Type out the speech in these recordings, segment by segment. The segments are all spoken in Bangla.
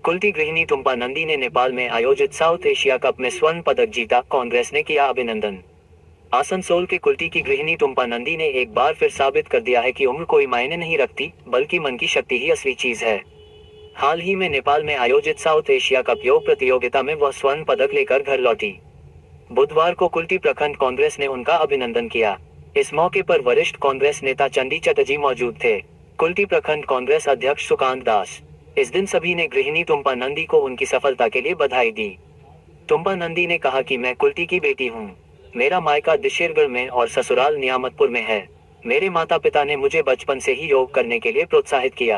कुल्टी गृहिणी तुम्पा नंदी ने नेपाल में आयोजित साउथ एशिया कप में स्वर्ण पदक जीता, कांग्रेस ने किया अभिनंदन। आसनसोल के कुल्टी की गृहिणी तुम्पा नंदी ने एक बार फिर साबित कर दिया है कि उम्र कोई मायने नहीं रखती, बल्कि मन की शक्ति ही असली चीज है। हाल ही में नेपाल में आयोजित साउथ एशिया कप योग प्रतियोगिता में वह स्वर्ण पदक लेकर घर लौटी। बुधवार को कुल्टी प्रखंड कांग्रेस ने उनका अभिनंदन किया। इस मौके पर वरिष्ठ कांग्रेस नेता चंडी चटर्जी मौजूद थे। कुल्टी प्रखंड कांग्रेस अध्यक्ष सुकांत दास। इस दिन सभी ने गृहिणी तुम्पा नंदी को उनकी सफलता के लिए बधाई दी। तुम्पा नंदी ने कहा कि मैं कुल्टी की बेटी हूँ। मेरा मायका दिशेरगढ़ में और ससुराल नियामतपुर में है। मेरे माता पिता ने मुझे बचपन से ही योग करने के लिए प्रोत्साहित किया।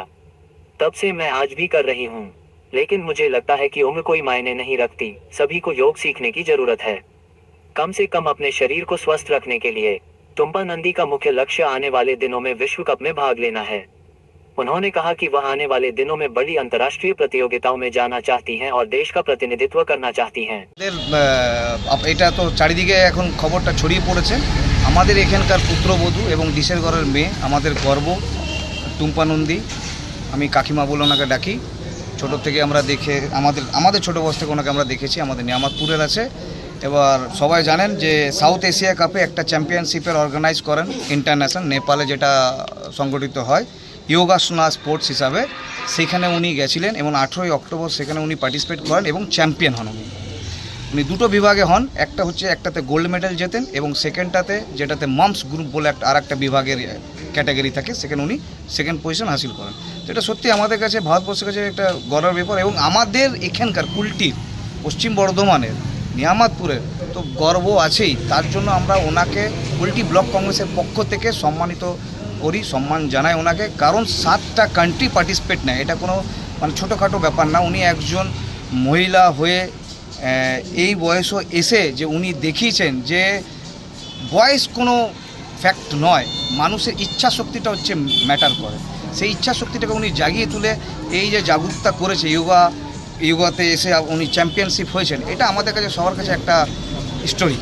तब से मैं आज भी कर रही हूँ। लेकिन मुझे लगता है कि उम्र कोई मायने नहीं रखती, सभी को योग सीखने की जरूरत है, कम से कम अपने शरीर को स्वस्थ रखने के लिए। तुम्पा नंदी का मुख्य लक्ष्य आने वाले दिनों में विश्व कप में भाग लेना है। उन्होंने कहा कि वह आने वाले दिनों में बड़ी अंतर्राष्ट्रीय प्रतियोगिताओं में जाना चाहती हैं और देश का प्रतिनिधित्व करना चाहती हैं। এটা তো চারিদিকে এখন খবরটা ছড়িয়ে পড়েছে। আমাদের এখানকার পুত্রবধূ এবং ডিসেরগড়ের মেয়ে, আমাদের গর্ব টুম্পা নন্দী। আমি কাকিমা বলে ওনাকে ডাকি। ছোট থেকে আমরা দেখে আমাদের ছোট বয়স থেকে ওনাকে আমরা দেখেছি। আমাদের নিয়ামতপুরের আছে। এবার সবাই জানেন যে সাউথ এশিয়া কাপে একটা চ্যাম্পিয়নশিপের অর্গানাইজ করেন ইন্টারন্যাশনাল, নেপালে যেটা সংগঠিত হয় যোগাসনা স্পোর্টস হিসাবে। সেখানে উনি গেছিলেন এবং 18ই অক্টোবর সেখানে উনি পার্টিসিপেট করেন এবং চ্যাম্পিয়ন হন। উনি দুটো বিভাগে হন, একটা হচ্ছে একটাতে গোল্ড মেডেল জেতেন এবং সেকেন্ডটাতে যেটাতে মামস গ্রুপ বলে আরেকটা বিভাগের ক্যাটাগরি থাকে, সেখানে উনি সেকেন্ড পজিশন হাসিল করেন। তো এটা সত্যি আমাদের কাছে, ভারতবর্ষের কাছে একটা গর্বের ব্যাপার এবং আমাদের এখানকার কুল্টির, পশ্চিম বর্ধমানের, নিয়ামতপুরের তো গর্ব আছেই। তার জন্য আমরা ওনাকে কুল্টি ব্লক কংগ্রেসের পক্ষ থেকে সম্মানিত করি, সম্মান জানাই ওনাকে। কারণ 7টা কান্ট্রি পার্টিসিপেট নেয়, এটা কোনো মানে ছোটোখাটো ব্যাপার না। উনি একজন মহিলা হয়ে এই বয়সও এসে যে উনি দেখিয়েছেন যে বয়স কোনো ফ্যাক্ট নয়, মানুষের ইচ্ছা শক্তিটা হচ্ছে ম্যাটার করে। সেই ইচ্ছা শক্তিটাকে উনি জাগিয়ে তুলে এই যে জাগরুকতা করেছে, যোগাতে এসে উনি চ্যাম্পিয়নশিপ হয়েছেন, এটা আমাদের কাছে সবার কাছে একটা স্টোরি।